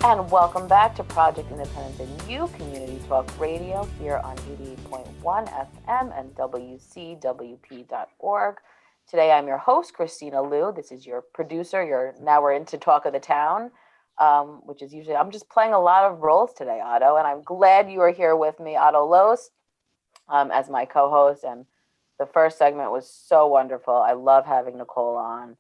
And welcome back to Project Independence and You Community Talk Radio here on 88.1 FM and WCWP.org. Today I'm your host, Kristina Liu. This is your producer. Now we're into Talk of the Town, which is usually, I'm just playing a lot of roles today, Otto, and I'm glad you are here with me, Otto Lohse, as my co-host. And the first segment was so wonderful. I love having Nicole on.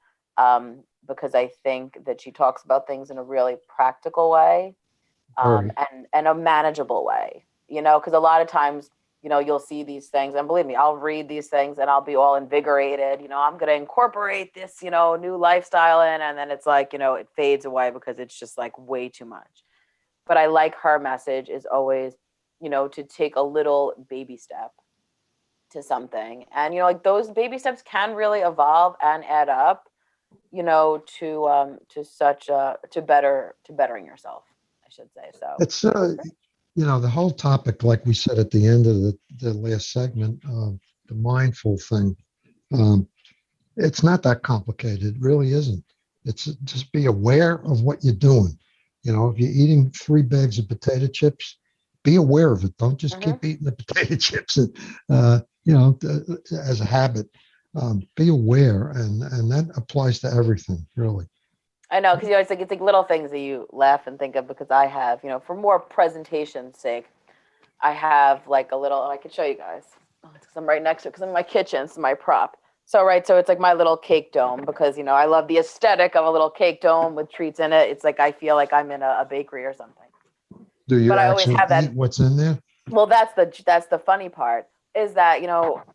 Because I think that she talks about things in a really practical way, and a manageable way, because a lot of times, you'll see these things, and believe me, I'll read these things and I'll be all invigorated, I'm going to incorporate this, new lifestyle in, and then it's like, it fades away because it's just like way too much. But I like her message is always, to take a little baby step to something. And, like those baby steps can really evolve and add up, to bettering yourself, I should say. So it's the whole topic, like we said at the end of the last segment, the mindful thing. It's not that complicated. It really isn't. It's just be aware of what you're doing. If you're eating 3 bags of potato chips, be aware of it. Don't just keep eating the potato chips and as a habit. Be aware, and that applies to everything, really. I know, because it's like little things that you laugh and think of, because I have, for more presentation's sake, I have like a little, I could show you guys. Oh, it's because I'm right next to it, because I'm in my kitchen, it's my prop. So it's like my little cake dome, because, I love the aesthetic of a little cake dome with treats in it. It's like, I feel like I'm in a bakery or something. Do you but actually eat what's in there? Well, that's the funny part. Is that,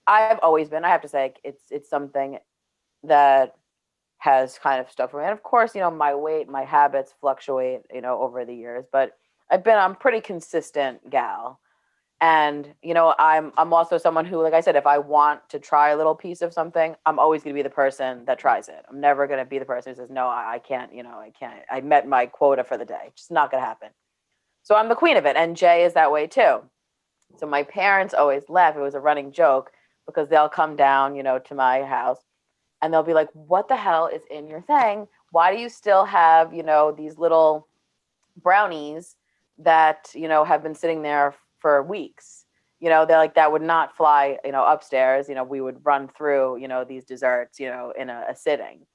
I've always been, I have to say, it's something that has kind of stuck for me. And of course, my weight, my habits fluctuate, over the years, but I'm pretty consistent gal. And, I'm also someone who, like I said, if I want to try a little piece of something, I'm always going to be the person that tries it. I'm never going to be the person who says, no, I can't, I can't. I met my quota for the day. It's just not going to happen. So I'm the queen of it. And Jay is that way too. So my parents always laugh. It was a running joke, because they'll come down, to my house, and they'll be like, what the hell is in your thing? Why do you still have, these little brownies that, have been sitting there for weeks? They're like, that would not fly, upstairs. We would run through, these desserts, in a sitting.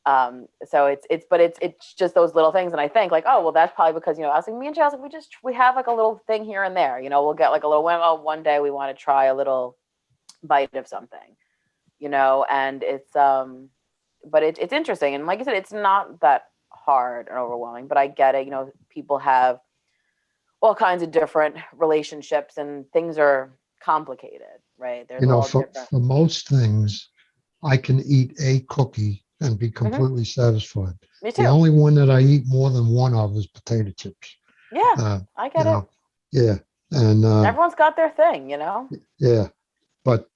So it's just those little things. And I think like, oh, well, that's probably because, I was like, me and Jay, I was like, we have like a little thing here and there, we'll get like a little, one day we want to try a little bite of something, and it's, but it's interesting. And like I said, it's not that hard and overwhelming, but I get it. People have all kinds of different relationships and things are complicated, right? There's for most things, I can eat a cookie and be completely satisfied. Me too. The only one that I eat more than one of is potato chips. Yeah, I get it. Yeah. And everyone's got their thing, Yeah. But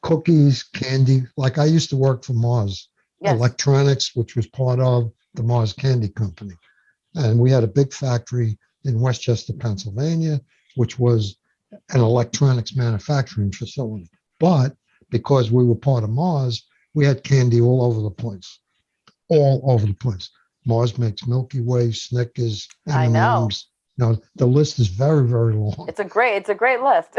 cookies, candy, like I used to work for Mars Electronics, which was part of the Mars Candy Company. And we had a big factory in Westchester, Pennsylvania, which was an electronics manufacturing facility. But because we were part of Mars, we had candy all over the place. Mars makes Milky Way, Snickers, M&Ms. I know. The list is very, very long. It's a great list.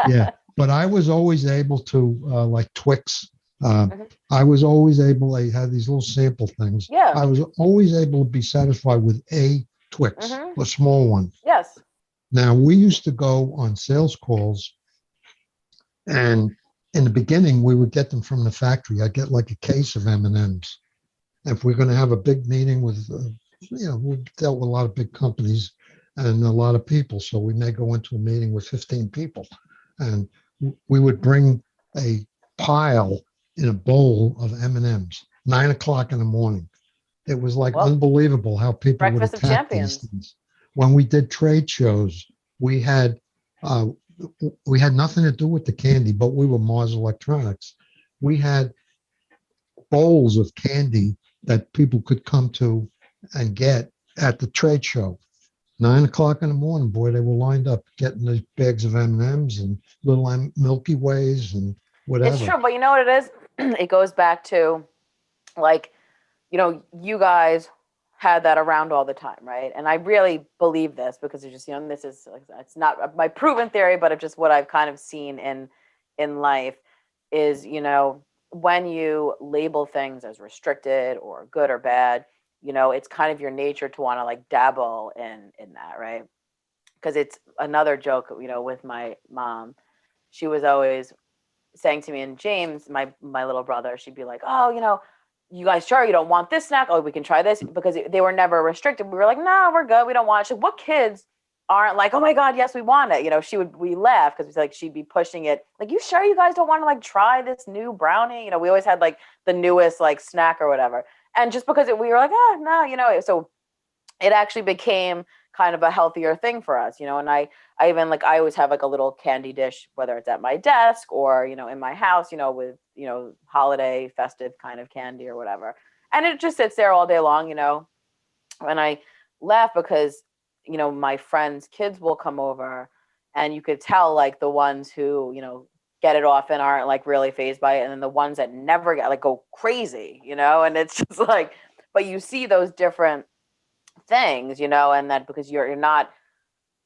Yeah. But I was always able to, like Twix. I was always able. I had these little sample things. Yeah. I was always able to be satisfied with a Twix, a small one. Yes. Now we used to go on sales calls, and in the beginning, we would get them from the factory. I'd get like a case of M&Ms. If we're going to have a big meeting with, we dealt with a lot of big companies and a lot of people. So we may go into a meeting with 15 people, and we would bring a pile in a bowl of M&Ms, 9 o'clock in the morning. It was like unbelievable how people would attack these things. When we did trade shows, we had nothing to do with the candy, but we were Mars Electronics. We had bowls of candy that people could come to and get at the trade show. 9 o'clock in the morning, boy, they were lined up getting these bags of M&Ms and little Milky Ways and whatever. It's true, but you know what it is? It goes back to, like, you guys had that around all the time, right? And I really believe this because it's just, this is, it's not my proven theory, but it's just what I've kind of seen in life is, when you label things as restricted or good or bad, it's kind of your nature to want to like dabble in that, right? Because it's another joke, with my mom. She was always saying to me and James, my little brother, she'd be like, "Oh, you guys sure you don't want this snack? Oh, we can try this," because they were never restricted. We were like, "No, we're good. We don't want it." She, what kids aren't like, "Oh my God, yes, we want it." We laugh because it's like she'd be pushing it. Like, "You sure you guys don't want to like try this new brownie?" We always had like the newest like snack or whatever. And just because we were like, "Oh, no," so it actually became kind of a healthier thing for us, and I even like I always have like a little candy dish, whether it's at my desk or in my house, with holiday festive kind of candy or whatever, and it just sits there all day long, and I laugh because my friends' kids will come over, and you could tell like the ones who get it off and aren't like really phased by it, and then the ones that never get like go crazy, and it's just like, but you see those different things, and that because you're not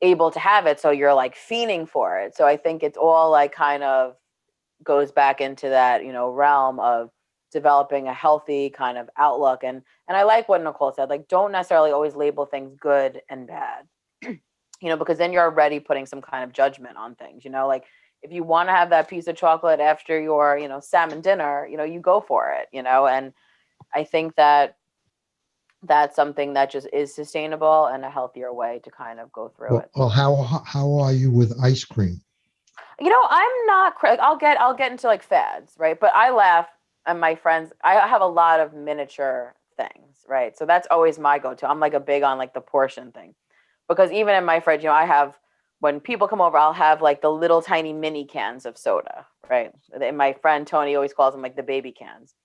able to have it, so you're like fiending for it. So I think it's all like kind of goes back into that realm of developing a healthy kind of outlook. And I like what Nicole said, like, don't necessarily always label things good and bad, because then you're already putting some kind of judgment on things, like if you want to have that piece of chocolate after your salmon dinner, you go for it, and I think that that's something that just is sustainable and a healthier way to kind of go through it. Well, how are you with ice cream? I'm not I'll get into like fads, right? But I laugh at my friends. I have a lot of miniature things, right? So that's always my go-to. I'm like a big on like the portion thing. Because even in my fridge, I have, when people come over, I'll have like the little tiny mini cans of soda, right? And my friend Tony always calls them like the baby cans.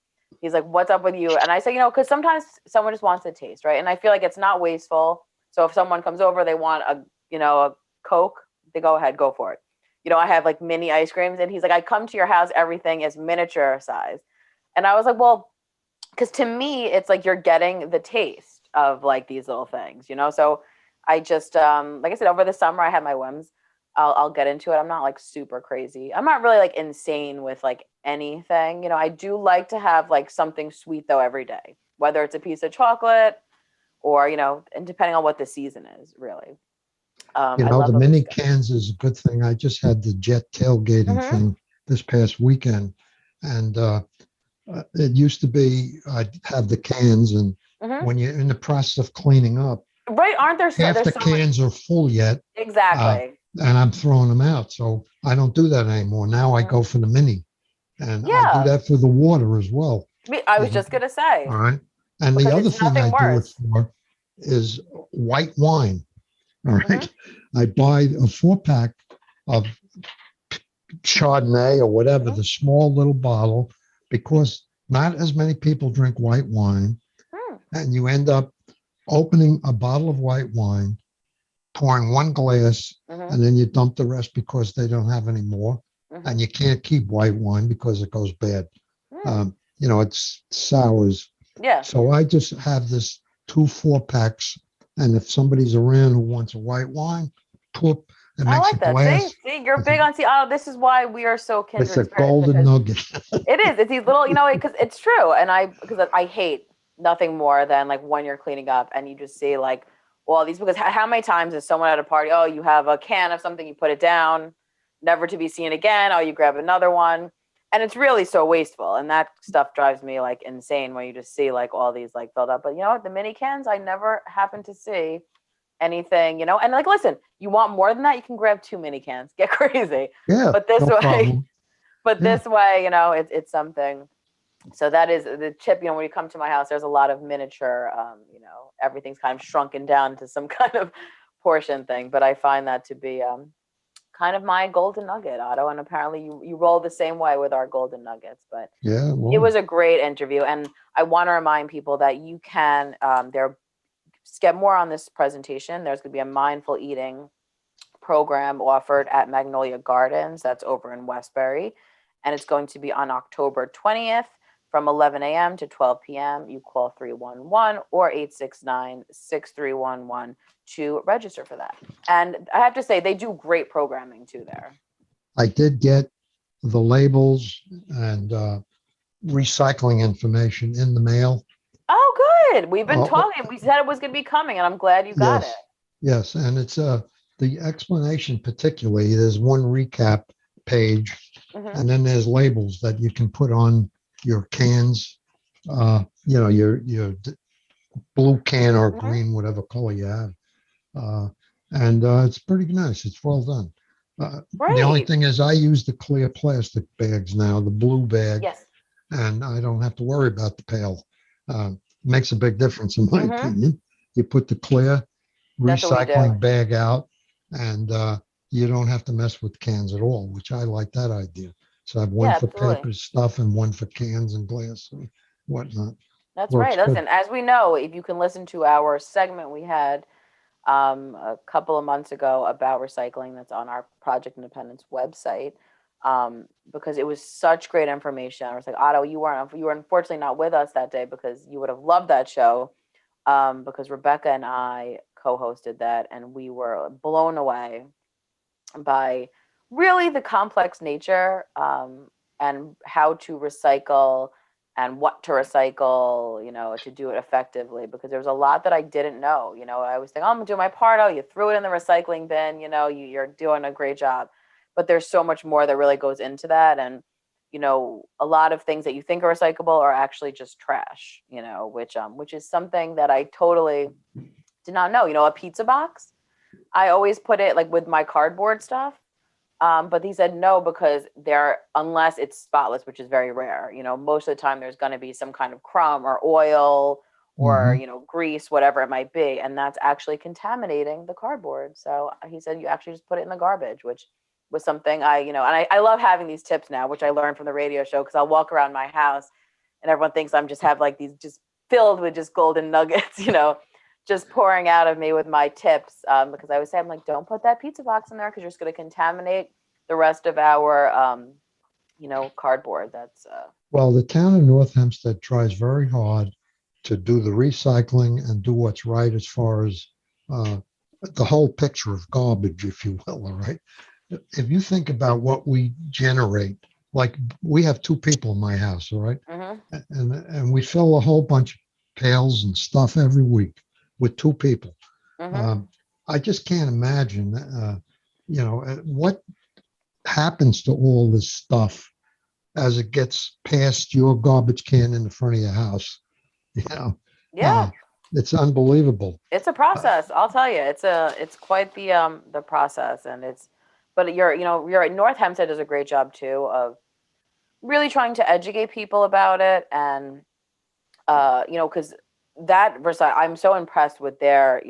He's like, "What's up with you?" And I say, because sometimes someone just wants to taste, right? And I feel like it's not wasteful. So if someone comes over, they want a Coke, they go ahead, go for it. I have like mini ice creams, and he's like, "I come to your house, everything is miniature size." And I was like, well, because to me, it's like you're getting the taste of like these little things, So I just, like I said, over the summer, I had my whims. I'll get into it. I'm not like super crazy. I'm not really like insane with like anything. I do like to have like something sweet though every day, whether it's a piece of chocolate or, and depending on what the season is, really. I love The a mini biscuit. cans is a good thing. I just had the jet tailgating Mm-hmm. thing this past weekend, and it used to be I'd have the cans, and Mm-hmm. when you're in the process of cleaning up, Right? Aren't there half there's the so many? cans are full yet, uh, Exactly. and I'm throwing them out. So I don't do that anymore. Now I Mm-hmm. go for the mini, and I do Yeah. that for the water as well. I You was know, just gonna say, all right. And the because other it's thing I nothing do it worse. for is white wine. All Mm-hmm. right. I buy a 4-pack of Chardonnay or whatever, Mm-hmm. the small little bottle, because not as many people drink white wine. Mm-hmm. And you end up opening a bottle of white wine, pouring one glass, Mm-hmm. and then you dump the rest because they don't have any more. Mm-hmm. And you can't keep white wine because it goes bad. Mm. It's sours. Yeah. So I just have this 2 4-packs. And if somebody's around who wants a white wine, poof, it I makes a like that. See, glass. you're It's a, big on Oh, this is why we are so it's kindred a spirits, golden because nugget. it is. It's these little, because it's true. And because I hate nothing more than like when you're cleaning up and you just see like all these, because how many times is someone at a party, oh, you have a can of something, you put it down, never to be seen again. Oh, you grab another one. And it's really so wasteful. And that stuff drives me like insane when you just see like all these like filled up. But the mini cans, I never happen to see anything, and like, listen, you want more than that, you can grab 2 mini cans, get crazy. Yeah, But this no way, problem. but Yeah. this way, it's something. So that is the chip. When you come to my house, there's a lot of miniature. Everything's kind of shrunken down to some kind of portion thing. But I find that to be kind of my golden nugget, Otto. And apparently, you roll the same way with our golden nuggets. But Yeah. it Well, was a great interview, and I want to remind people that you can get more on this presentation. There's going to be a mindful eating program offered at Magnolia Gardens. That's over in Westbury. And it's going to be on October 20th from 11 a.m. to 12 p.m. You call 311 or 869-6311 to register for that. And I have to say, they do great programming too there. I did get the labels and recycling information in the mail. Oh, good. We've been Oh, talking. We said it was going to be coming, and I'm glad you got it. Yes, and it's the explanation particularly. There's one recap page, and then there's labels that you can put on your cans. Your blue can or green, whatever color you have, and it's pretty nice. It's well done. The only thing is, I use the clear plastic bags now, the blue bag, Yes. and I don't have to worry about the pail. Makes a big difference in my opinion. You put the clear recycling bag out, and you don't have to mess with cans at all, which I like that idea. So I have one for paper stuff and one for cans and glass and whatnot. That's right. Listen, as we know, if you can listen to our segment we had a couple of months ago about recycling, that's on our Project Independence website, because it was such great information. I was like, Otto, you were unfortunately not with us that day because you would have loved that show, because Rebecca and I co-hosted that, and we were blown away by really the complex nature, and how to recycle and what to recycle, to do it effectively, because there was a lot that I didn't know. I was thinking, oh, I'm gonna do my part. Oh, you threw it in the recycling bin, you're doing a great job. But there's so much more that really goes into that. And, a lot of things that you think are recyclable are actually just trash, which is something that I totally did not know. A pizza box, I always put it like with my cardboard stuff. But he said no, because unless it's spotless, which is very rare, most of the time there's going to be some kind of crumb or oil or, grease, whatever it might be. And that's actually contaminating the cardboard. So he said, you actually just put it in the garbage, which was something and I love having these tips now, which I learned from the radio show, because I'll walk around my house and everyone thinks I'm just have like these just filled with just golden nuggets, just pouring out of me with my tips, because I always say, I'm like, don't put that pizza box in there, because you're just going to contaminate the rest of our, cardboard. That's well, the town of North Hempstead tries very hard to do the recycling and do what's right as far as the whole picture of garbage, if you will. All right. If you think about what we generate, like we have two people in my house, all right, and we fill a whole bunch of pails and stuff every week with two people. I just can't imagine, what happens to all this stuff as it gets past your garbage can in the front of your house. Yeah, it's unbelievable. It's a process. I'll tell you, it's quite the process, and but you're at North Hempstead does a great job too of really trying to educate people about it, and because I'm so impressed with their,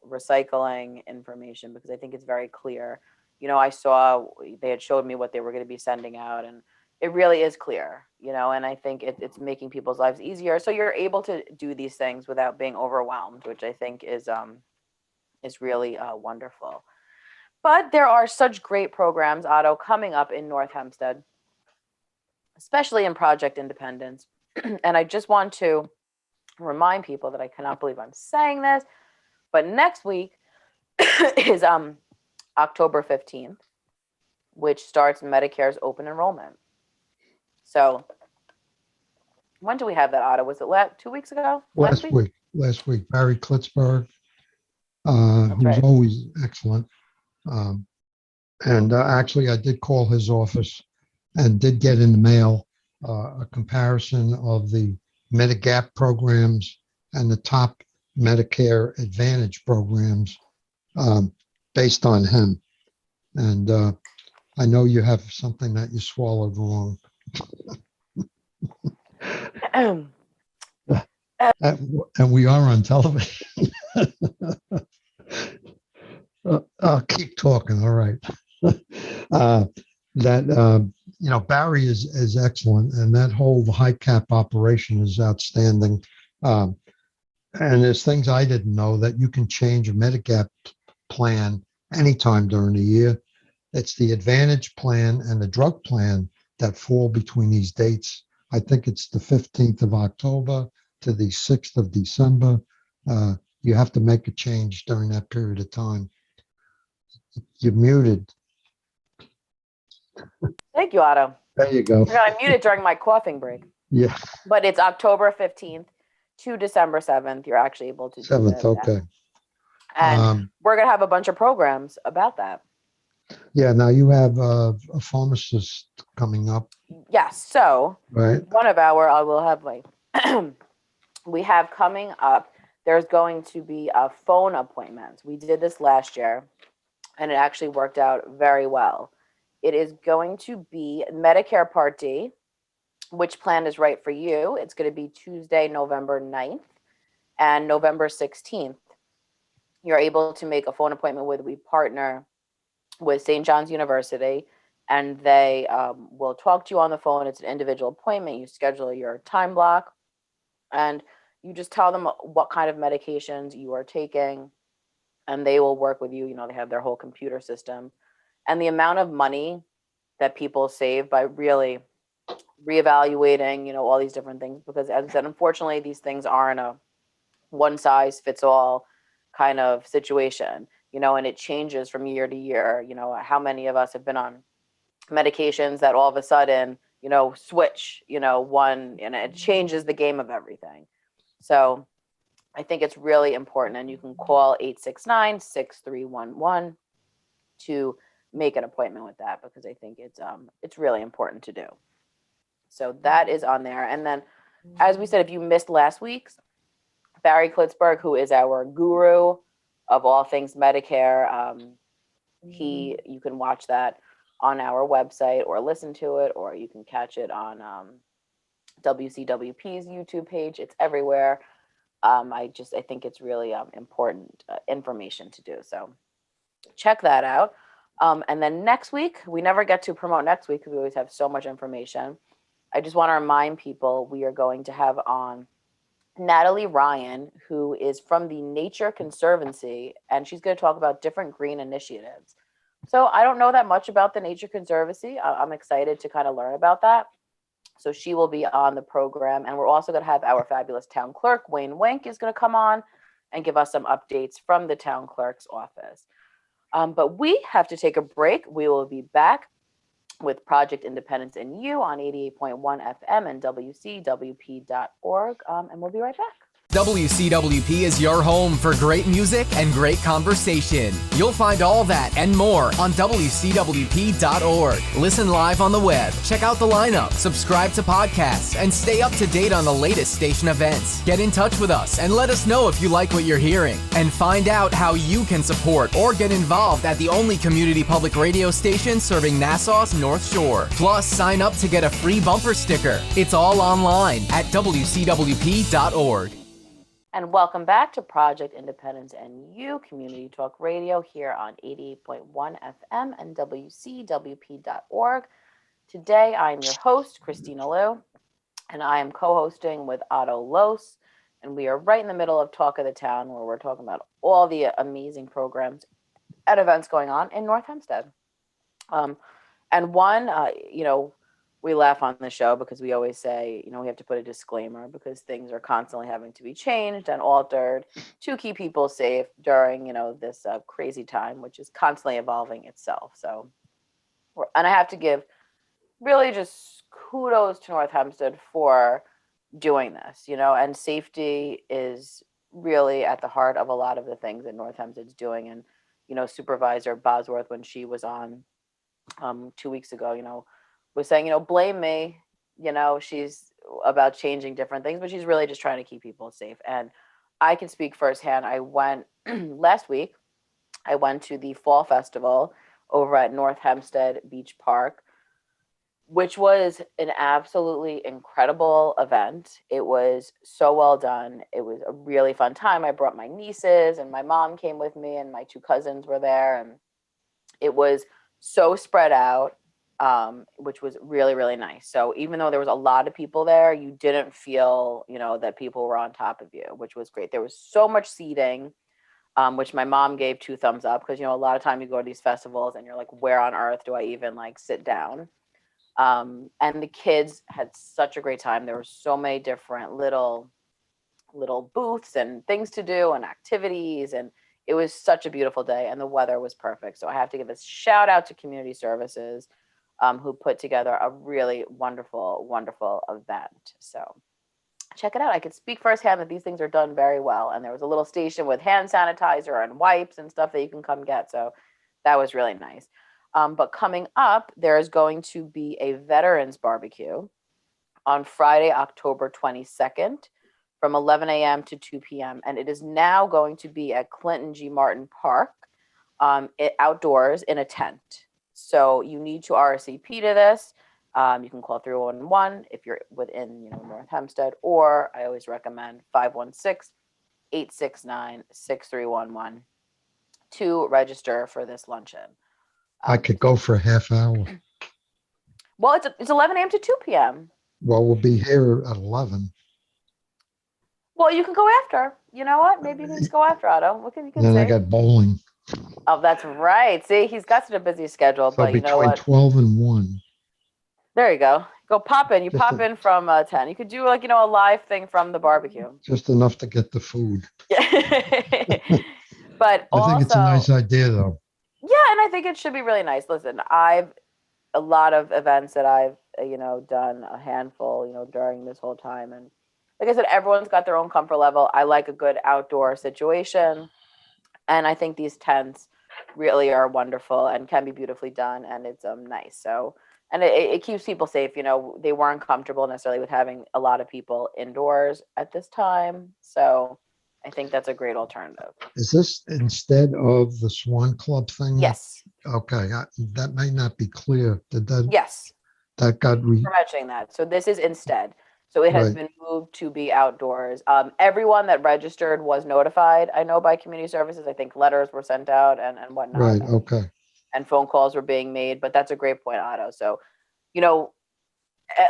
recycling information, because I think it's very clear. I saw they had showed me what they were going to be sending out, and it really is clear, and I think it's making people's lives easier. So you're able to do these things without being overwhelmed, which I think is really wonderful. But there are such great programs, Otto, coming up in North Hempstead, especially in Project Independence. And I just want to remind people that I cannot believe I'm saying this, but next week is October 15th, which starts Medicare's open enrollment. So when do we have that, Otto? Was it 2 weeks ago? Last week. Barry Klitzberg, who's always excellent. And actually, I did call his office and did get in the mail a comparison of the Medigap programs and the top Medicare Advantage programs based on him. And I know you have something that you swallowed wrong. And we are on television. I'll keep talking. All right. Barry is excellent, and that whole high cap operation is outstanding. And there's things I didn't know, that you can change a Medigap plan anytime during the year. It's the Advantage plan and the drug plan that fall between these dates I think it's the 15th of October to the 6th of December. You have to make a change during that period of time. You're muted. Thank you, Otto. There you go. I muted during my coughing break. Yeah, But it's October 15th to December 7th. You're actually able to do 7th. this. Okay. And we're going to have a bunch of programs about that. Yeah, now you have a pharmacist coming up, Yes. So right? one of our, I will have like, we have coming up, there's going to be a phone appointment. We did this last year and it actually worked out very well. It is going to be Medicare Part D. Which plan is right for you? It's going to be Tuesday, November 9th and November 16th. You're able to make a phone appointment we partner with St. John's University, and they will talk to you on the phone. It's an individual appointment. You schedule your time block, and you just tell them what kind of medications you are taking, and they will work with you. You know, they have their whole computer system. And the amount of money that people save by really reevaluating, you know, all these different things, because as I said, unfortunately, these things aren't a one size fits all kind of situation, you know, and it changes from year to year. You know, how many of us have been on medications that all of a sudden, you know, switch, you know, one, and it changes the game of everything. So I think it's really important, and you can call 869-6311 to make an appointment with that, because I think it's really important to do. So that is on there. And then, as we said, if you missed last week's, Barry Klitzberg, who is our guru of all things Medicare, you can watch that on our website or listen to it, or you can catch it on WCWP's YouTube page. It's everywhere. I think it's really important information to do. So check that out. And then next week, we never get to promote next week because we always have so much information. I just want to remind people we are going to have on Natalie Ryan, who is from the Nature Conservancy, and she's going to talk about different green initiatives. So I don't know that much about the Nature Conservancy. I'm excited to kind of learn about that. So she will be on the program, and we're also going to have our fabulous town clerk, Wayne Wink, is going to come on and give us some updates from the town clerk's office. But we have to take a break. We will be back with Project Independence and You on 88.1 FM and WCWP.org. And we'll be right back. WCWP is your home for great music and great conversation. You'll find all that and more on WCWP.org. Listen live on the web, check out the lineup, subscribe to podcasts, and stay up to date on the latest station events. Get in touch with us and let us know if you like what you're hearing. And find out how you can support or get involved at the only community public radio station serving Nassau's North Shore. Plus, sign up to get a free bumper sticker. It's all online at WCWP.org. And welcome back to Project Independence and You, Community Talk Radio here on 88.1 FM and WCWP.org. Today, I'm your host, Kristina Liu, and I am co-hosting with Otto Lohse. And we are right in the middle of Talk of the Town, where we're talking about all the amazing programs and events going on in North Hempstead. And one, we laugh on the show because we always say, we have to put a disclaimer because things are constantly having to be changed and altered to keep people safe during, this crazy time, which is constantly evolving itself. So, and I have to give really just kudos to North Hempstead for doing this, and safety is really at the heart of a lot of the things that North Hempstead's doing. And, Supervisor Bosworth, when she was on 2 weeks ago, was saying, blame me, she's about changing different things, but she's really just trying to keep people safe. And I can speak firsthand. I went last week, I went to the Fall Festival over at North Hempstead Beach Park, which was an absolutely incredible event. It was so well done. It was a really fun time. I brought my nieces and my mom came with me and my two cousins were there. And it was so spread out. Which was really, really nice. So even though there was a lot of people there, you didn't feel, that people were on top of you, which was great. There was so much seating, which my mom gave 2 thumbs up because, a lot of time you go to these festivals and you're like, where on earth do I even sit down? And the kids had such a great time. There were so many different little booths and things to do and activities, and it was such a beautiful day, and the weather was perfect. So I have to give a shout out to community services, who put together a really wonderful event. So check it out. I could speak firsthand that these things are done very well. And there was a little station with hand sanitizer and wipes and stuff that you can come get. So that was really nice. But coming up, there is going to be a veterans barbecue on Friday, October 22nd from 11 a.m. to 2 p.m. And it is now going to be at Clinton G. Martin Park, outdoors in a tent. So you need to RSVP to this. You can call 311 if you're within, North Hempstead, or I always recommend 516-869-6311 to register for this luncheon. I could go for a half hour. Well, it's 11 a.m. to 2 p.m. Well, we'll be here at 11. Well, you can go after. You know what? Maybe you can just go after, Otto. What can you can Then say? I got bowling. Oh, that's right. See, he's got such a busy schedule, So but you know between what? 12 and 1. There you go. Go pop in. You Just pop in from 10. You could do a live thing from the barbecue. Just enough to get the food. Yeah. But I think it's a nice also, idea, though. yeah, and I think it should be really nice. Listen, a lot of events that I've, done a handful, during this whole time. And like I said, everyone's got their own comfort level. I like a good outdoor situation. And I think these tents really are wonderful and can be beautifully done. And it's nice. So, and it keeps people safe. They weren't comfortable necessarily with having a lot of people indoors at this time. So I think that's a great alternative. Is this instead of the Swan Club thing? Yes. Okay, that may not be clear. Yes. That got For mentioning that. So this is instead. So it has Right. been moved to be outdoors. Everyone that registered was notified, I know, by community services. I think letters were sent out and whatnot. Right, okay. And phone calls were being made. But that's a great point, Otto. So, a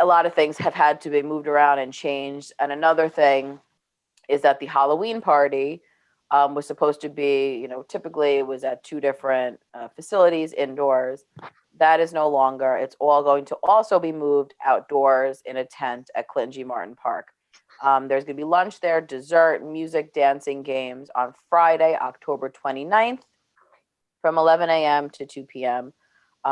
lot of things have had to be moved around and changed. And another thing is that the Halloween party was supposed to be, typically it was at 2 different facilities indoors. That is no longer. It's all going to also be moved outdoors in a tent at Clinton G. Martin Park. There's going to be lunch there, dessert, music, dancing, games on Friday, October 29th from 11 a.m. to 2 p.m.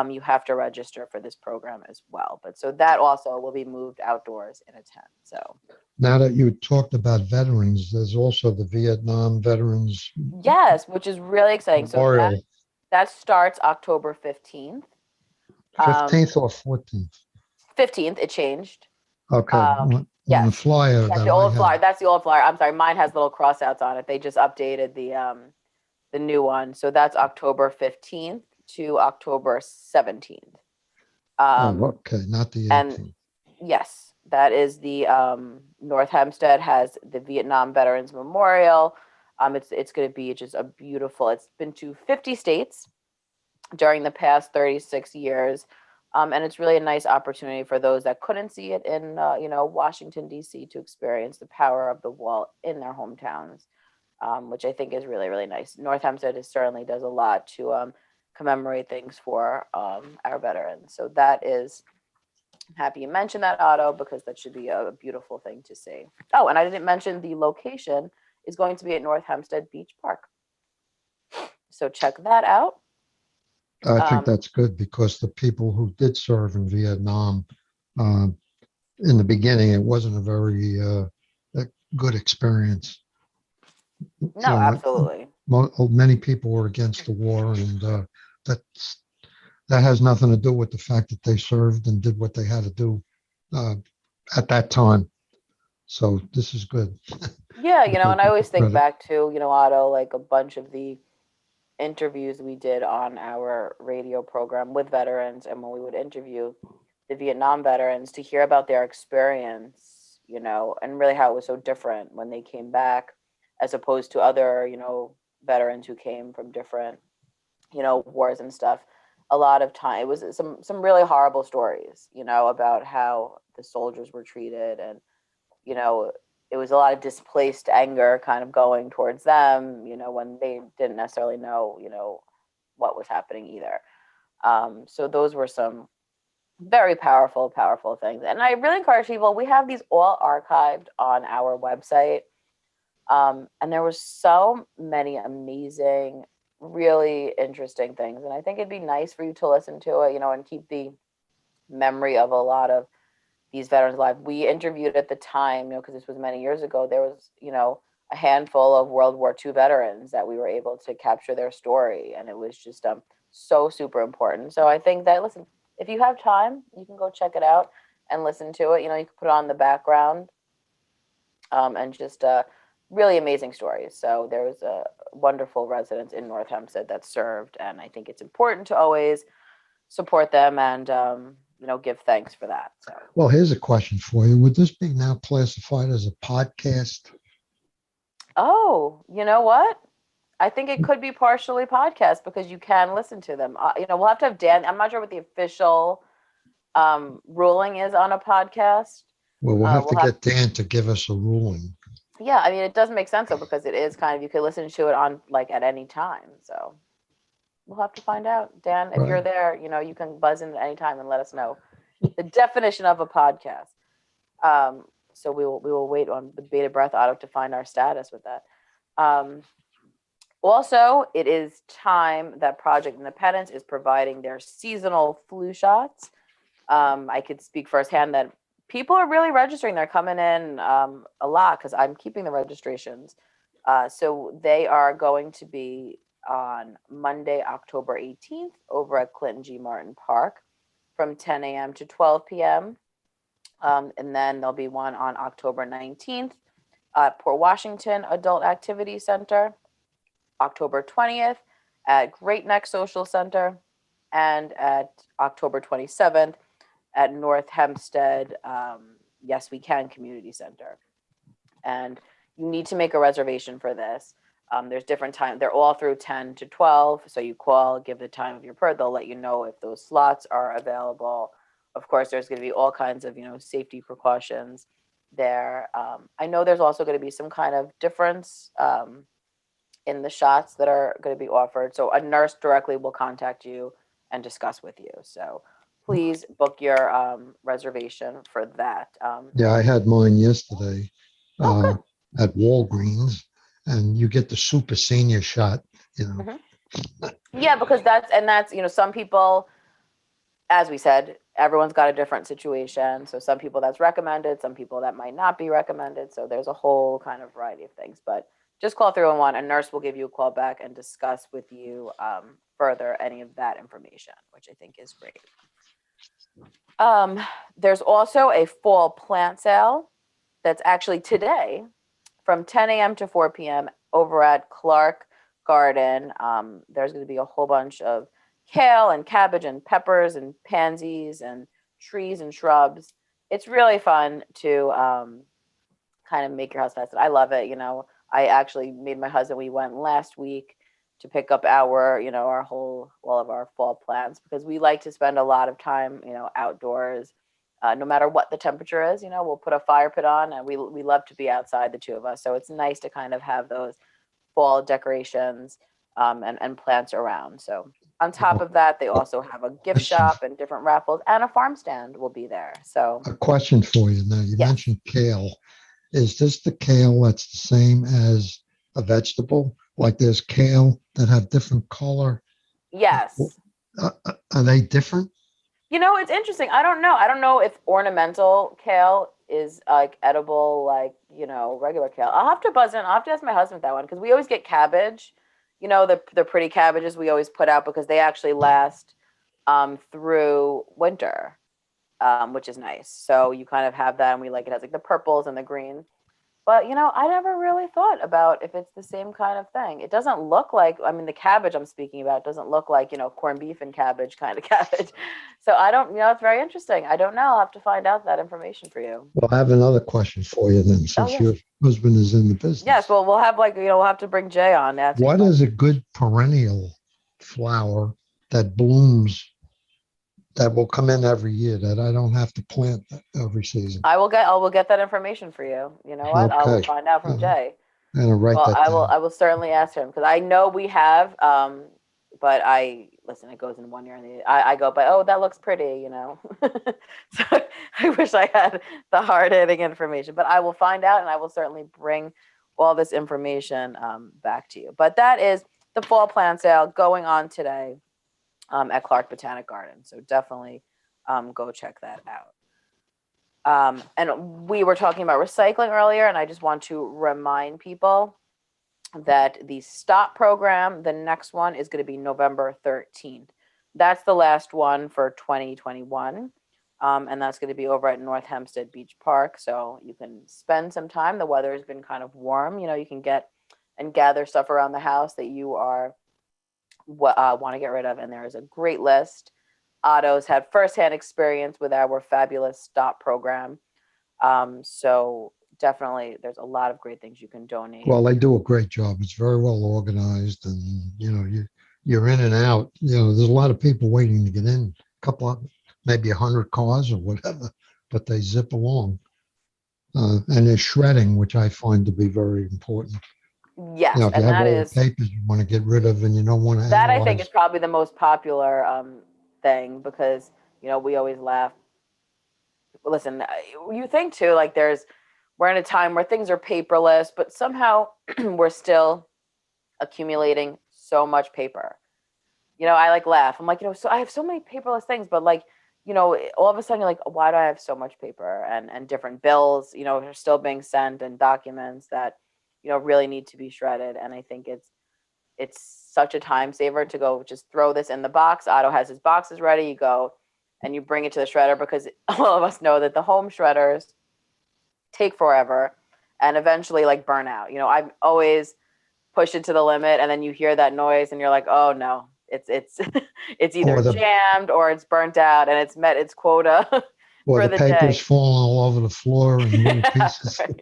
You have to register for this program as well. But so that also will be moved outdoors in a tent. So Now that you talked about veterans, there's also the Vietnam Veterans yes, which is really exciting. So Memorial. that starts October 15th. 15th or 14th? 15th, it changed. Okay. On yes. the flyer. That's the old flyer. That's the old flyer. I'm sorry. Mine has little crossouts on it. They just updated the new one. So that's October 15th to October 17th. Okay. Not the 18th. And yes, that is the North Hempstead has the Vietnam Veterans Memorial. It's going to be just a beautiful, it's been to 50 states during the past 36 years. And it's really a nice opportunity for those that couldn't see it in, Washington, D.C. to experience the power of the wall in their hometowns, which I think is really, really nice. North Hempstead certainly does a lot to commemorate things for our veterans. So that is, I'm happy you mentioned that, Otto, because that should be a beautiful thing to see. Oh, and I didn't mention the location is going to be at North Hempstead Beach Park. So check that out. I think that's good because the people who did serve in Vietnam, in the beginning, it wasn't a very good experience. No, absolutely. Many people were against the war, and that has nothing to do with the fact that they served and did what they had to do at that time. So this is good. Yeah, and I always think back to, Otto, like a bunch of the interviews we did on our radio program with veterans, and when we would interview the Vietnam veterans to hear about their experience, and really how it was so different when they came back as opposed to other, veterans who came from different, wars and stuff. A lot of time it was some really horrible stories, about how the soldiers were treated, and, it was a lot of displaced anger kind of going towards them, when they didn't necessarily know, what was happening either. So those were some Very powerful, powerful things. And I really encourage people, we have these all archived on our website. And there was so many amazing, really interesting things. And I think it'd be nice for you to listen to it, and keep the memory of a lot of these veterans alive. We interviewed at the time, because this was many years ago, there was, a handful of World War II veterans that we were able to capture their story. And it was just so super important. So I think that, listen, if you have time, you can go check it out and listen to it. You can put it on the background, and just really amazing stories. So there was a wonderful residents in North Hempstead that served, and I think it's important to always support them and give thanks for that. So, Well, here's a question for you. Would this be now classified as a podcast? oh, you know what? I think it could be partially podcast because you can listen to them. We'll have to have Dan. I'm not sure what the official ruling is on a podcast. Well, we'll have to get Dan to give us a ruling. Yeah, I mean, it does make sense though, because it is kind of, you could listen to it on like at any time. So we'll have to find out. Dan, if you're there, you can buzz in at any time and let us know the definition of a podcast. So we will wait on the bated breath, Otto, to find our status with that. Also, it is time that Project Independence is providing their seasonal flu shots. I could speak firsthand that people are really registering. They're coming in a lot because I'm keeping the registrations. So they are going to be on Monday, October 18th over at Clinton G. Martin Park from 10 a.m. to 12 p.m. And then there'll be one on October 19th at Port Washington Adult Activity Center, October 20th at Great Neck Social Center, and at October 27th at North Hempstead, Yes We Can Community Center. And you need to make a reservation for this. There's different times. They're all through 10 to 12. So you call, give the time of your birth. They'll let you know if those slots are available. Of course, there's going to be all kinds of, safety precautions there. I know there's also going to be some kind of difference in the shots that are going to be offered. So a nurse directly will contact you and discuss with you. So please book your reservation for that. Yeah, I had mine yesterday good. at Walgreens, and you get the super senior shot, Yeah, because that's, some people, as we said, everyone's got a different situation. So some people that's recommended, some people that might not be recommended. So there's a whole kind of variety of things, but just call 311. A nurse will give you a call back and discuss with you further any of that information, which I think is great. There's also a fall plant sale that's actually today from 10 a.m. to 4 p.m. over at Clark Garden. There's going to be a whole bunch of kale and cabbage and peppers and pansies and trees and shrubs. It's really fun to kind of make your house festive. I love it. I actually made my husband, we went last week to pick up our, all of our fall plants, because we like to spend a lot of time, outdoors, no matter what the temperature is. We'll put a fire pit on, and we love to be outside, the two of us. So it's nice to kind of have those fall decorations and plants around. So on top of that, they also have a gift shop and different raffles, and a farm stand will be there. So a question for you now. You mentioned kale. Is this the kale that's the same as a vegetable? Like there's kale that have different color? Yes. Are they different? It's interesting. I don't know. I don't know if ornamental kale is like edible, like, regular kale. I'll have to buzz in. I'll have to ask my husband that one, because we always get cabbage, the pretty cabbages we always put out, because they actually last through winter. Which is nice. So you kind of have that, and we like it has like the purples and the green. But I never really thought about if it's the same kind of thing. It doesn't look like, the cabbage I'm speaking about doesn't look like, corned beef and cabbage kind of cabbage. So I don't, it's very interesting. I don't know. I'll have to find out that information for you. Well, I have another question for you then, since your husband is in the business. Yes, well, we'll have we'll have to bring Jay on. What is a good perennial flower that blooms, that will come in every year, that I don't have to plant every season? I will get that information for you. You know what? Okay. I will find out from Jay. I'm gonna write that down. I will certainly ask him, because I know we have, but I listen, it goes in one ear and I go, but oh, that looks pretty, you know. So I wish I had the hard hitting information, but I will find out and I will certainly bring all this information back to you. But that is the fall plant sale going on today at Clark Botanic Garden. So definitely go check that out. And we were talking about recycling earlier, and I just want to remind people that the STOP program, the next one is going to be November 13th. That's the last one for 2021. And that's going to be over at North Hempstead Beach Park. So you can spend some time. The weather has been kind of warm. You know, you can get and gather stuff around the house that you are want to get rid of. And there is a great list. Otto's had firsthand experience with our fabulous STOP program. So definitely there's a lot of great things you can donate. Well, they do a great job. It's very well organized, and you're in and out. There's a lot of people waiting to get in. A couple of maybe 100 cars or whatever, but they zip along. And there's shredding, which I find to be very important. Yes, If you and have that all is the papers you want to get rid of, and you don't want to that analyze. I think is probably the most popular thing because we always laugh. Listen, you think too, like we're in a time where things are paperless, but somehow we're still accumulating so much paper. I laugh. I'm like, so I have so many paperless things, but all of a sudden you're like, why do I have so much paper and different bills, are still being sent and documents that, really need to be shredded. And I think it's such a time saver to go just throw this in the box. Otto has his boxes ready. You go and you bring it to the shredder because all of us know that the home shredders take forever and eventually burn out. I've always pushed it to the limit and then you hear that noise and you're like, oh no, it's it's either jammed or it's burnt out and it's met its quota or for the the day. paper's falling all over the floor in little pieces. Right.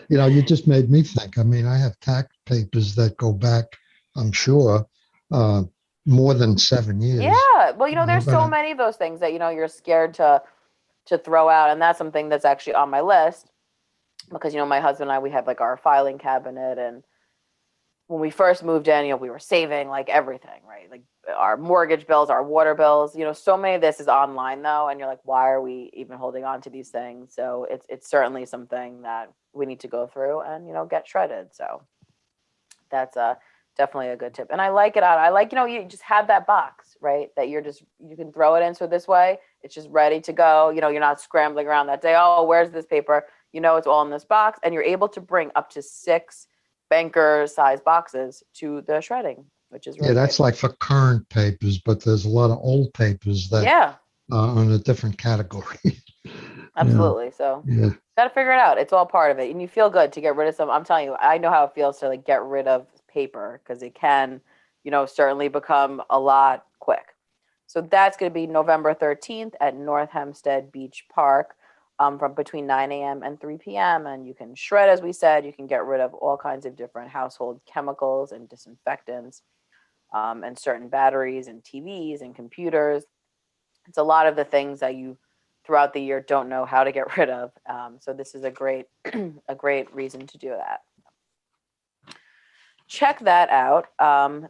You just made me think. I mean, I have tax papers that go back, I'm sure, more than 7 years. Yeah. Well, there's so many of those things that, you're scared to throw out. And that's something that's actually on my list because, my husband and I, we have our filing cabinet. And when we first moved in, we were saving everything, right? Like our mortgage bills, our water bills, so many of this is online though. And you're like, why are we even holding on to these things? So it's certainly something that we need to go through and, get shredded. So that's definitely a good tip. And I like it out. I like, you just have that box, right? That you can throw it in. So this way it's just ready to go. You're not scrambling around that day. Oh, where's this paper? It's all in this box and you're able to bring up to 6 banker size boxes to the shredding, which is really that's great. like for current papers, but there's a lot of old papers that are in a different category. Absolutely. So got to figure it out. It's all part of it. And you feel good to get rid of some. I'm telling you, I know how it feels to get rid of paper because it can, certainly become a lot quick. So that's going to be November 13th at North Hempstead Beach Park from between 9 a.m. and 3 p.m. And you can shred, as we said, you can get rid of all kinds of different household chemicals and disinfectants and certain batteries and TVs and computers. It's a lot of the things that you throughout the year don't know how to get rid of. So this is a great reason to do that. Check that out.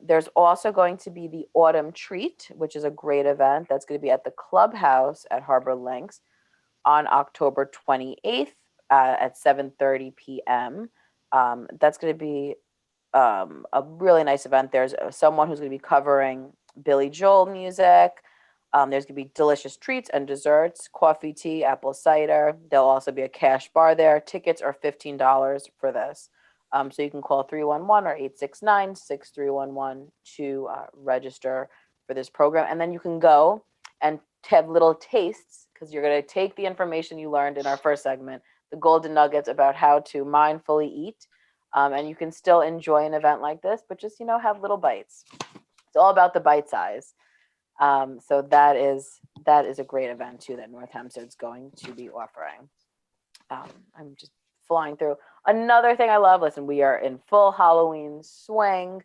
There's also going to be the Autumn Treat, which is a great event. That's going to be at the Clubhouse at Harbor Links on October 28th at 7:30 p.m. That's going to be a really nice event. There's someone who's going to be covering Billy Joel music. There's going to be delicious treats and desserts, coffee, tea, apple cider. There'll also be a cash bar there. Tickets are $15 for this. So you can call 311 or 869-6311 to register for this program. And then you can go and have little tastes because you're going to take the information you learned in our first segment, the golden nuggets about how to mindfully eat. And you can still enjoy an event like this, but just, have little bites. It's all about the bite size. So that is a great event too that North Hempstead's going to be offering. I'm just flying through. Another thing I love, listen, we are in full Halloween swing.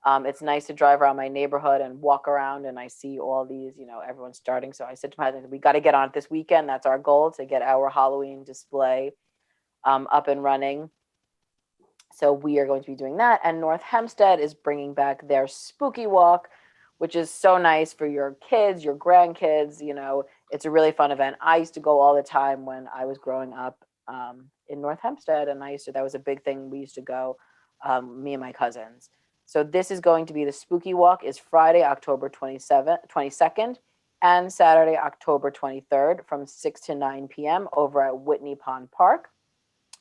It's nice to drive around my neighborhood and walk around and I see all these, everyone's starting. So I said to my husband, we got to get on it this weekend. That's our goal, to get our Halloween display up and running. So we are going to be doing that. And North Hempstead is bringing back their spooky walk, which is so nice for your kids, your grandkids. It's a really fun event. I used to go all the time when I was growing up in North Hempstead, and that was a big thing. We used to go, me and my cousins. So this is going to be the Spooky Walk is Friday, October 22nd, and Saturday, October 23rd from 6 to 9 p.m. over at Whitney Pond Park.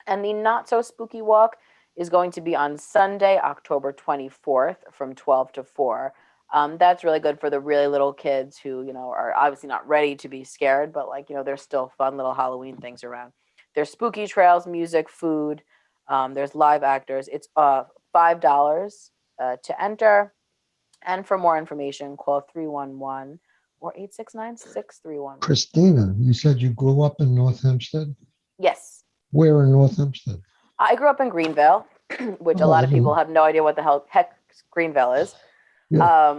And the Not So Spooky Walk is going to be on Sunday, October 24th from 12 to 4. That's really good for the really little kids who, are obviously not ready to be scared, but there's still fun little Halloween things around. There's spooky trails, music, food. There's live actors. It's $5 to enter. And for more information, call 311 or 869-6311. Kristina, you said you grew up in North Hempstead? Yes. Where in North Hempstead? I grew up in Greenville, which a lot of people have no idea what the heck Greenville is. Yeah.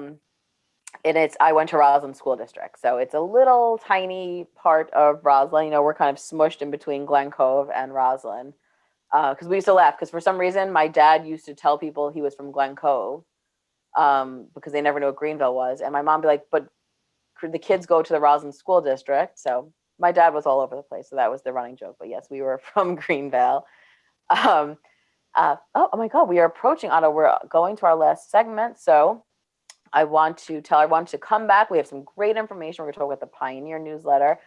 And I went to Roslyn School District. So it's a little tiny part of Roslyn. We're kind of smushed in between Glen Cove and Roslyn. Because we used to laugh, because for some reason, my dad used to tell people he was from Glen Cove because they never knew what Greenville was. And my mom would be like, but the kids go to the Roslyn School District. So my dad was all over the place. So that was the running joke. But yes, we were from Greenville. Oh my God, we are approaching, Otto. We're going to our last segment. So I want to tell everyone to come back. We have some great information. We're going to talk about the Pioneer newsletter.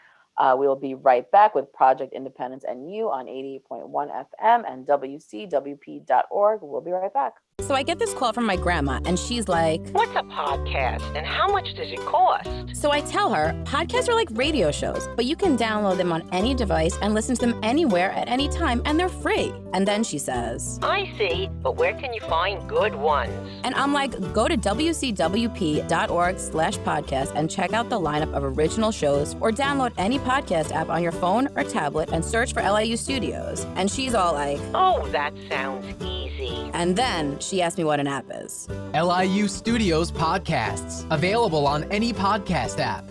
We will be right back with Project Independence and You on 88.1 FM and WCWP.org. We'll be right back. So I get this call from my grandma, and she's like, "What's a podcast and how much does it cost?" So I tell her, podcasts are like radio shows, but you can download them on any device and listen to them anywhere at any time, and they're free. And then she says, "I see, but where can you find good ones?" And I'm like, go to wcwp.org/podcast and check out the lineup of original shows, or download any podcast app on your phone or tablet and search for LIU Studios. And she's all like, "Oh, that sounds easy." And then she asked me what an app is. LIU Studios podcasts, available on any podcast app.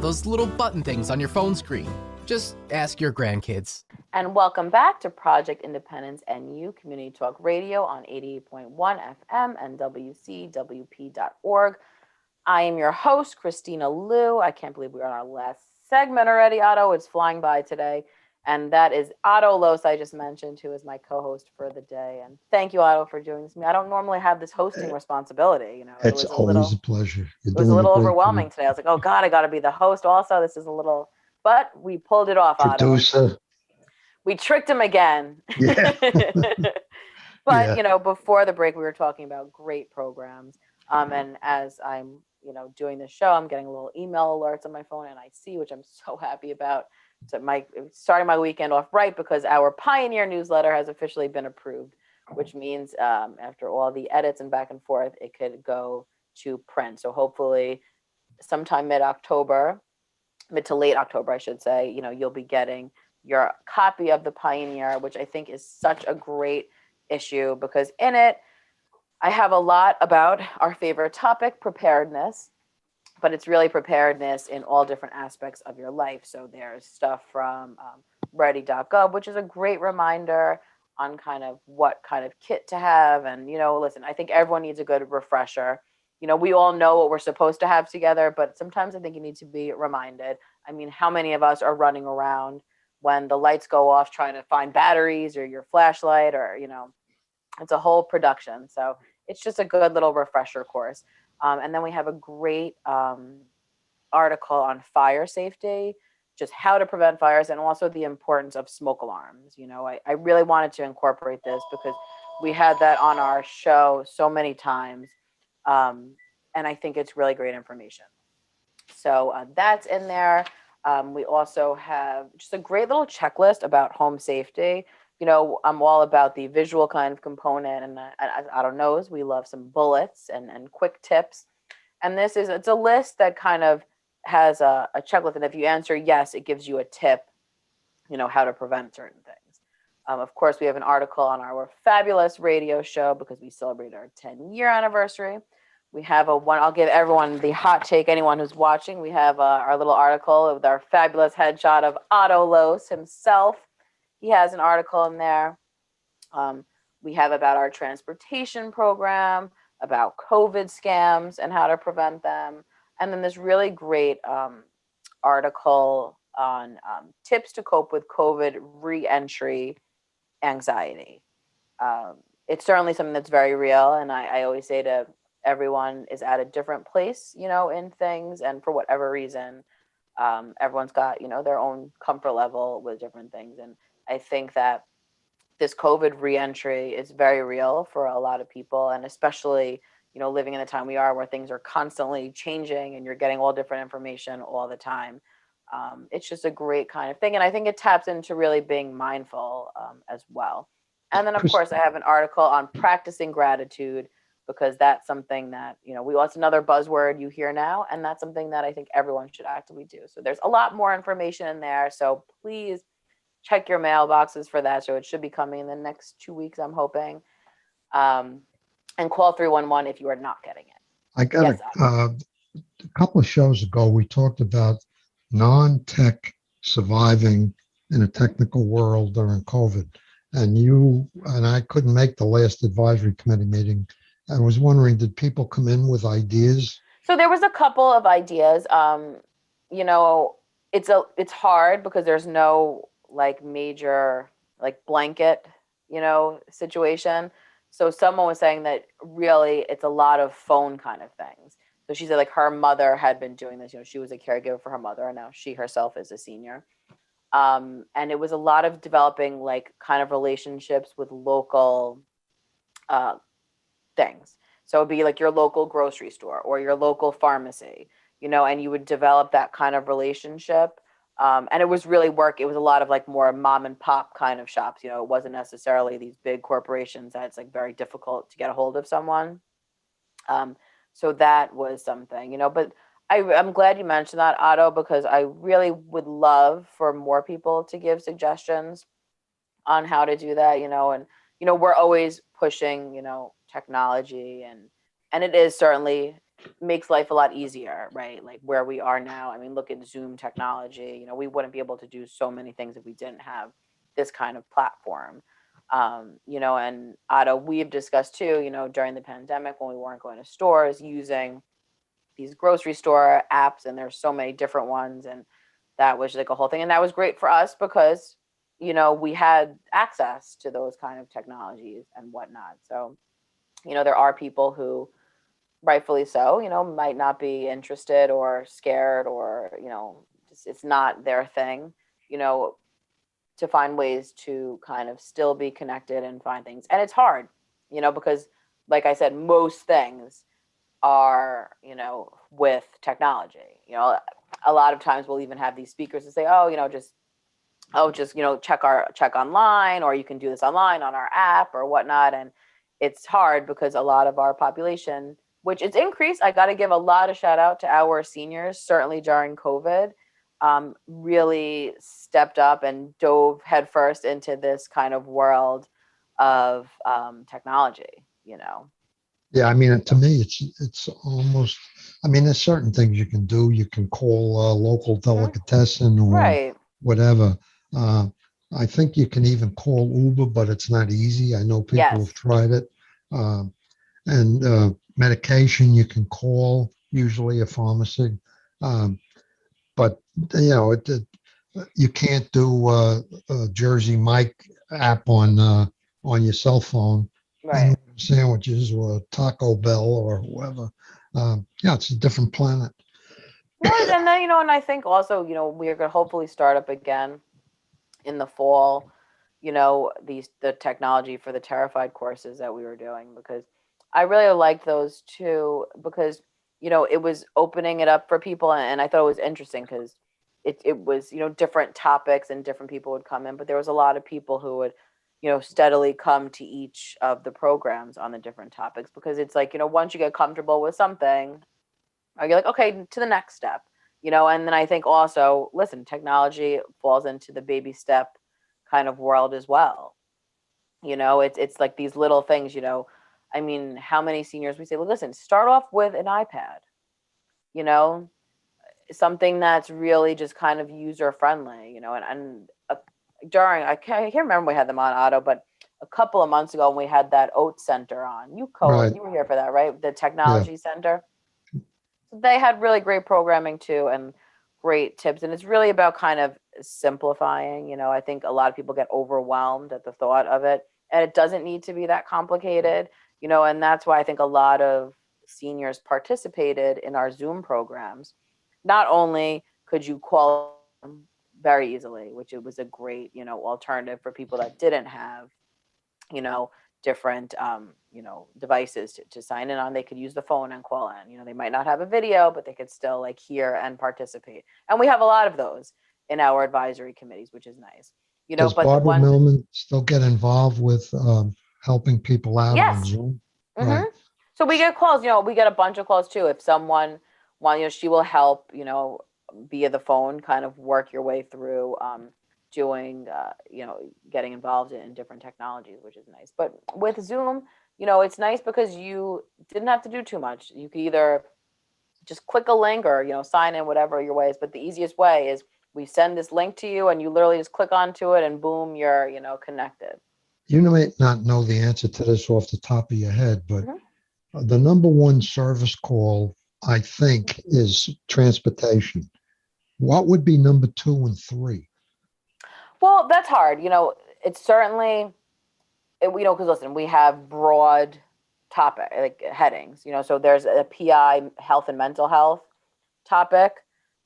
Those little button things on your phone screen. Just ask your grandkids. And welcome back to Project Independence and You Community Talk Radio on 88.1 FM and WCWP.org. I am your host, Kristina Liu. I can't believe we're on our last segment already, Otto. It's flying by today. And that is Otto Lohse, I just mentioned, who is my co-host for the day. And thank you, Otto, for doing this. I don't normally have this hosting responsibility. It's always a pleasure. It was a little overwhelming today. I was like, oh, God, I got to be the host also. This is a little, but we pulled it off, Producer. Otto. We tricked him again. Yeah. But, before the break, we were talking about great programs. And as I'm, doing the show, I'm getting little email alerts on my phone, and I see, which I'm so happy about. So starting my weekend off right, because our Pioneer newsletter has officially been approved, which means after all the edits and back and forth, it could go to print. So hopefully sometime mid to late October, I should say, you'll be getting your copy of the Pioneer, which I think is such a great issue, because in it, I have a lot about our favorite topic, preparedness. But it's really preparedness in all different aspects of your life. So there's stuff from ready.gov, which is a great reminder on kind of what kind of kit to have. And, listen, I think everyone needs a good refresher. We all know what we're supposed to have together, but sometimes I think you need to be reminded. I mean, how many of us are running around when the lights go off trying to find batteries or your flashlight, or, it's a whole production. So it's just a good little refresher course. And then we have a great article on fire safety, just how to prevent fires, and also the importance of smoke alarms. I really wanted to incorporate this because we had that on our show so many times. And I think it's really great information. So that's in there. We also have just a great little checklist about home safety. I'm all about the visual kind of component, and as Otto knows, we love some bullets and quick tips. And it's a list that kind of has a checklist, and if you answer yes, it gives you a tip, how to prevent certain things. Of course, we have an article on our fabulous radio show because we celebrate our 10-year anniversary. We have I'll give everyone the hot take, anyone who's watching. We have our little article with our fabulous headshot of Otto Lohse himself. He has an article in there. We have about our transportation program. about COVID scams and how to prevent them. And then this really great article on tips to cope with COVID re-entry anxiety. It's certainly something that's very real. And I always say to everyone is at a different place, in things. And for whatever reason, everyone's got, their own comfort level with different things. And I think that this COVID reentry is very real for a lot of people. And especially, living in the time we are where things are constantly changing and you're getting all different information all the time. It's just a great kind of thing. And I think it taps into really being mindful as well. And then, of course, I have an article on practicing gratitude, because that's something that, it's another buzzword you hear now. And that's something that I think everyone should actively do. So there's a lot more information in there. So please check your mailboxes for that. So it should be coming in the next 2 weeks, I'm hoping. And call 311 if you are not getting it. I got a couple of shows ago, we talked about non-tech surviving in a technical world during COVID. And you and I couldn't make the last advisory committee meeting. I was wondering, did people come in with ideas? So there was a couple of ideas. It's hard because there's no major blanket, situation. So someone was saying that really it's a lot of phone kind of things. So she said her mother had been doing this, she was a caregiver for her mother, and now she herself is a senior. And it was a lot of developing kind of relationships with local things. So it'd be your local grocery store or your local pharmacy, and you would develop that kind of relationship. And it was really work. It was a lot of more mom and pop kind of shops. It wasn't necessarily these big corporations that it's very difficult to get a hold of someone. So that was something, but I'm glad you mentioned that, Otto, because I really would love for more people to give suggestions on how to do that, and, we're always pushing, technology and it is certainly makes life a lot easier, right? Where we are now. I mean, look at Zoom technology, we wouldn't be able to do so many things if we didn't have this kind of platform. And Otto, we've discussed too, during the pandemic when we weren't going to stores, using these grocery store apps, and there's so many different ones. And that was a whole thing. And that was great for us because, we had access to those kind of technologies and whatnot. So, there are people who rightfully so, might not be interested or scared or, just, it's not their thing, to find ways to kind of still be connected and find things. And it's hard, because like I said, most things are, with technology, a lot of times we'll even have these speakers to say, check online, or you can do this online on our app or whatnot. And it's hard because a lot of our population, which it's increased, I got to give a lot of shout out to our seniors, certainly during COVID, really stepped up and dove headfirst into this kind of world of technology, Yeah, I mean, to me, it's almost, I mean, there's certain things you can do. You can call a local delicatessen or right. whatever. I think you can even call Uber, but it's not easy. I know people Yes. have tried it. And medication you can call, usually a pharmacy. But, you can't do a Jersey Mike app on your cell phone. Right. Sandwiches or Taco Bell or whoever. It's a different planet. Well, and then, and I think also, we're going to hopefully start up again in the fall, the technology for the Terrified courses that we were doing, because I really liked those too, because, it was opening it up for people. And I thought it was interesting because it was, different topics and different people would come in, but there was a lot of people who would, steadily come to each of the programs on the different topics, because it's once you get comfortable with something, you're okay, to the next step, and then I think also, listen, technology falls into the baby step kind of world as well. It's these little things, I mean, how many seniors we say, well, listen, start off with an iPad, something that's really just kind of user friendly, during, I can't remember we had them on, Otto, but a couple of months ago when we had that Oat Center on. You Right. were here for that, right? The Yeah. Technology Center. They had really great programming too and great tips. And it's really about kind of simplifying. I think a lot of people get overwhelmed at the thought of it. And it doesn't need to be that complicated, and that's why I think a lot of seniors participated in our Zoom programs. Not only could you call them very easily, which it was a great, alternative for people that didn't have, different, devices to sign in on. They could use the phone and call in. They might not have a video, but they could still like hear and participate. And we have a lot of those in our advisory committees, which is nice. Does But Barbara Millman still get involved with helping people out on Yes. Zoom? Mm-hmm. Right. So we get calls, we get a bunch of calls too. If someone she will help, via the phone, kind of work your way through doing, getting involved in different technologies, which is nice. But with Zoom, it's nice because you didn't have to do too much. You could either just click a link or, sign in, whatever your way is. But the easiest way is we send this link to you and you literally just click onto it and boom, you're, connected. You may not know the answer to this off the top of your head, but Mm-hmm. the number one service call, I think, is transportation. What would be number 2 and 3? Well, that's hard. It's certainly, because listen, we have broad topic, like headings, so there's a PI, health and mental health topic,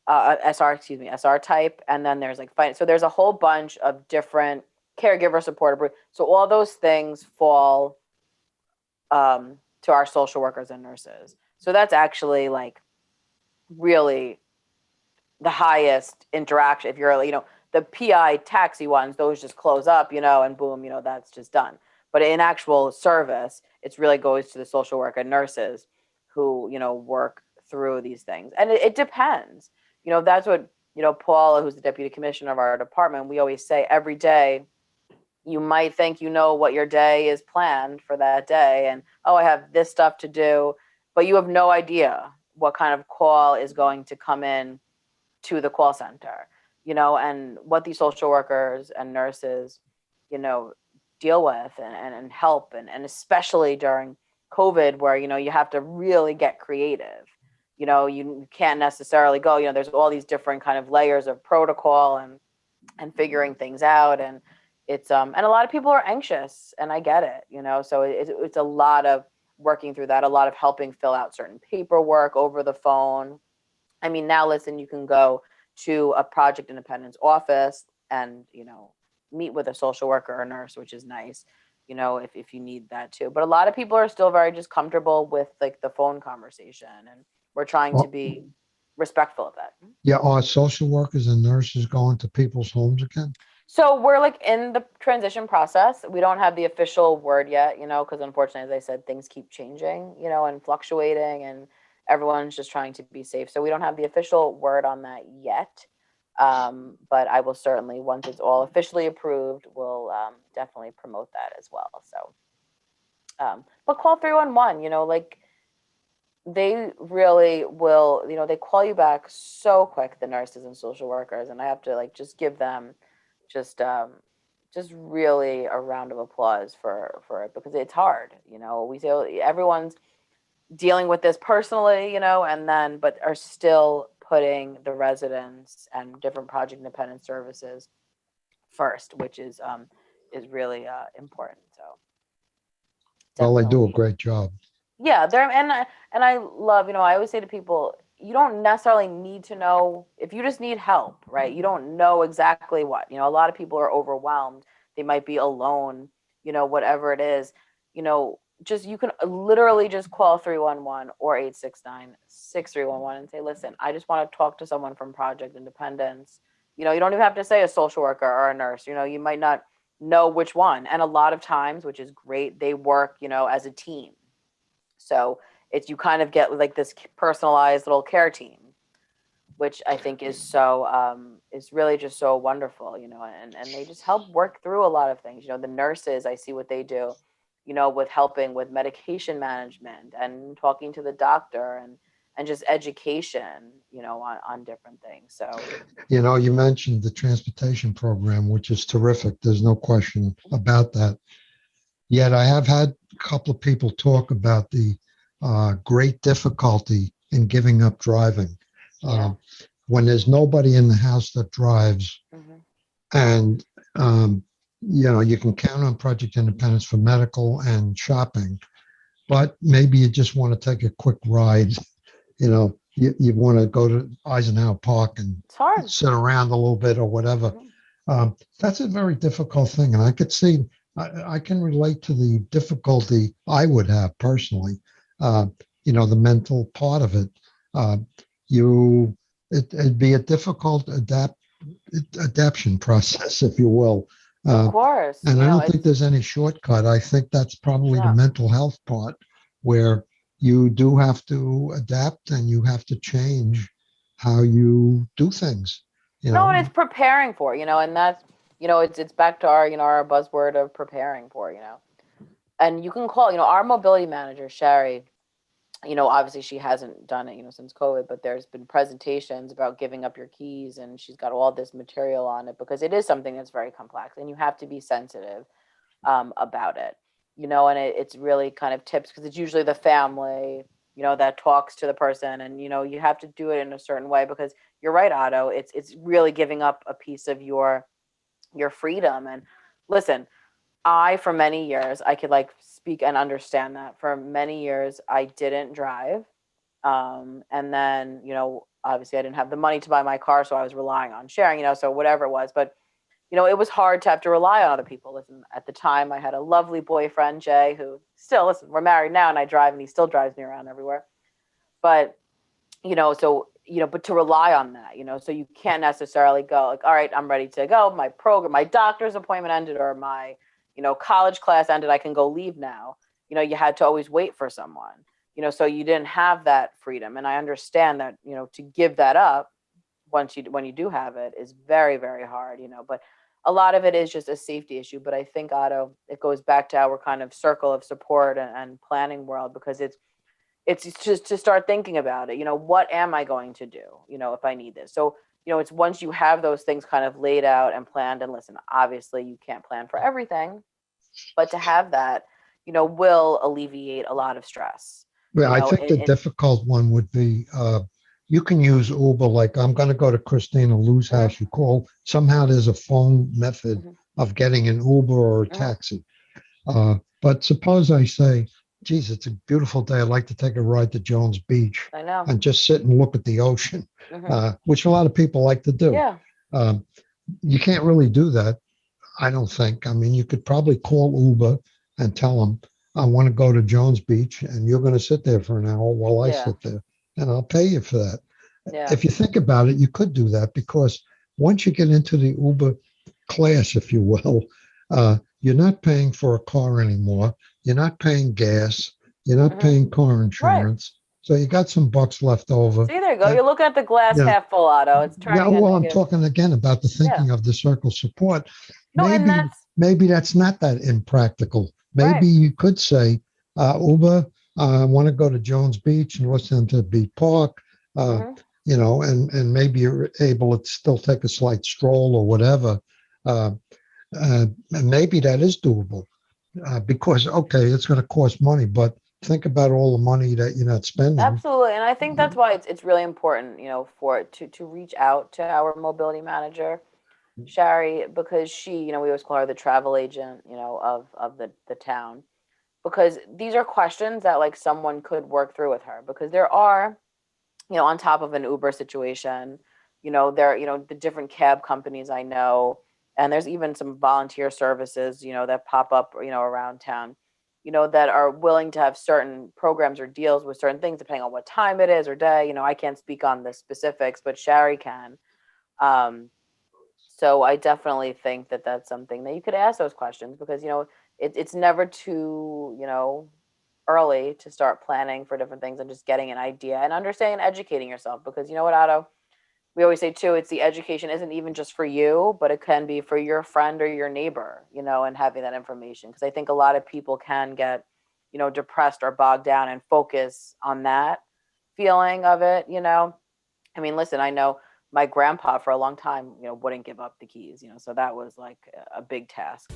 SR type. And then there's like, so there's a whole bunch of different caregiver support. So all those things fall to our social workers and nurses. So that's actually like really the highest interaction. If you're, the PI taxi ones, those just close up, and boom, that's just done. But in actual service, it really goes to the social worker and nurses who, work through these things. And it depends. That's what, Paula, who's the deputy commissioner of our department, we always say every day, you might think what your day is planned for that day. And, oh, I have this stuff to do. But you have no idea what kind of call is going to come in to the call center, and what these social workers and nurses, deal with and help. And especially during COVID where, you have to really get creative. You can't necessarily go, there's all these different kind of layers of protocol and figuring things out. And it's, and a lot of people are anxious and I get it, so it's a lot of working through that, a lot of helping fill out certain paperwork over the phone. I mean, now listen, you can go to a Project Independence office and, meet with a social worker or nurse, which is nice, if you need that too. But a lot of people are still very just comfortable with like the phone conversation, and we're trying to be respectful of that. Yeah. Are social workers and nurses going to people's homes again? So we're like in the transition process. We don't have the official word yet, because unfortunately, as I said, things keep changing, and fluctuating, and everyone's just trying to be safe. So we don't have the official word on that yet. But I will certainly, once it's all officially approved, we'll definitely promote that as well. So, but call 311, like they really will, they call you back so quick, the nurses and social workers. And I have to like, just give them just really a round of applause for it, because it's hard, we say everyone's dealing with this personally, but are still putting the residents and different Project Independent services first, which is really important. So, Well, they do a definitely. great job. Yeah, and I love, I always say to people, you don't necessarily need to know if you just need help, right? You don't know exactly what, a lot of people are overwhelmed. They might be alone, whatever it is, just, you can literally just call 311 or 869-6311 and say, listen, I just want to talk to someone from Project Independence. You don't even have to say a social worker or a nurse, you might not know which one. And a lot of times, which is great, they work, as a team. So it's, you kind of get like this personalized little care team, which I think is so, is really just so wonderful, and they just help work through a lot of things. The nurses, I see what they do, with helping with medication management and talking to the doctor and just education, on different things. So, You mentioned the transportation program, which is terrific. There's no question about that. Yet I have had a couple of people talk about the great difficulty in giving up driving. Yeah. When there's nobody in the house that drives, Hmm. and you can count on Project Independence for medical and shopping, but maybe you just want to take a quick ride. You want to go to Eisenhower Park and It's hard. sit around a little bit or whatever. Mhm. That's a very difficult thing, and I could see, I can relate to the difficulty I would have personally. Uh, the mental part of it. Uh, it'd be a difficult adaptation process, if you will. Of Uh, course. and I don't think It's there's any shortcut. I think that's probably the no. mental health part where you do have to adapt and you have to change how you do things. No, and it's preparing for, and that's, it's back to our, our buzzword of preparing for, and you can call, our mobility manager, Sherry, obviously she hasn't done it, since COVID, but there's been presentations about giving up your keys, and she's got all this material on it because it is something that's very complex and you have to be sensitive about it, and it's really kind of tips because it's usually the family, that talks to the person, and, you have to do it in a certain way because you're right, Otto, it's really giving up a piece of your freedom. And listen, for many years, I could like speak and understand that. For many years, I didn't drive. And then, obviously I didn't have the money to buy my car, so I was relying on sharing, so whatever it was. But, it was hard to have to rely on other people. Listen, at the time, I had a lovely boyfriend, Jay, who still, listen, we're married now and I drive and he still drives me around everywhere. But, but to rely on that, so you can't necessarily go like, all right, I'm ready to go. My doctor's appointment ended, or my, college class ended. I can go leave now. You had to always wait for someone, so you didn't have that freedom. And I understand that, to give that up when you do have it is very, very hard, but a lot of it is just a safety issue. But I think, Otto, it goes back to our kind of circle of support and planning world, because it's just to start thinking about it. What am I going to do, if I need this? So, it's once you have those things kind of laid out and planned, and listen, obviously you can't plan for everything, but to have that, will alleviate a lot of stress. Yeah, I think the In difficult one would be you can use Uber. Like I'm going to go to Kristina Lou's Mhm. house. You call, somehow there's a phone method Mhm. of getting an Uber or a Mhm. taxi. But suppose I say, geez, it's a beautiful day. I'd like to take a ride to Jones Beach I know. and just sit and look at the ocean, Mhm. which a lot of people like to do. Yeah. Um, you can't really do that, I don't think. I mean, you could probably call Uber and tell them, I want to go to Jones Beach and you're going to sit there for an hour while I Yeah. sit there and I'll pay you for that. Yeah. If you think about it, you could do that because once you get into the Uber class, if you will, you're not paying for a car anymore. You're not paying gas. You're not Mhm. paying car Right. insurance. So you got some bucks left over. See, there you go. That, You're looking at the glass you know, half full, Otto. It's yeah, turning a well, I'm negative. talking again about the Yeah. thinking of the circle support. No, and Maybe, that's maybe that's not that impractical. right. Maybe you could say, Uber, I want to go to Jones Beach and listen to Beach Park, uh, Mhm. and maybe you're able to still take a slight stroll or whatever. Uh, and maybe that is doable because, okay, it's going to cost money, but think about all the money that you're not spending. Absolutely. And I think that's why it's really important, for it to reach out to our mobility manager, Shari, because she, we always call her the travel agent, of the town, because these are questions that like someone could work through with her, because there are, on top of an Uber situation, there, the different cab companies I know, and there's even some volunteer services, that pop up, around town, that are willing to have certain programs or deals with certain things, depending on what time it is or day. I can't speak on the specifics, but Shari can. Um, so I definitely think that that's something that you could ask those questions, because, it's never too, early to start planning for different things and just getting an idea and understanding and educating yourself. Because you know what, Otto? We always say too, it's the education isn't even just for you, but it can be for your friend or your neighbor, and having that information. Because I think a lot of people can get, depressed or bogged down and focus on that feeling of it, I mean, listen, I know my grandpa for a long time, wouldn't give up the keys, so that was like a big task.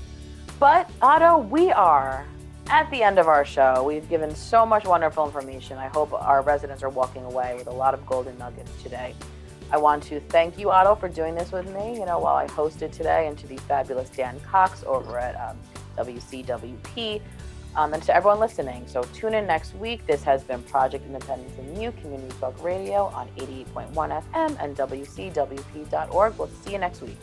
But Otto, we are at the end of our show. We've given so much wonderful information. I hope our residents are walking away with a lot of golden nuggets today. I want to thank you, Otto, for doing this with me, while I hosted today, and to the fabulous Dan Cox over at WCWP, and to everyone listening. So tune in next week. This has been Project Independence and You, Community Talk Radio on 88.1 FM and WCWP.org. We'll see you next week.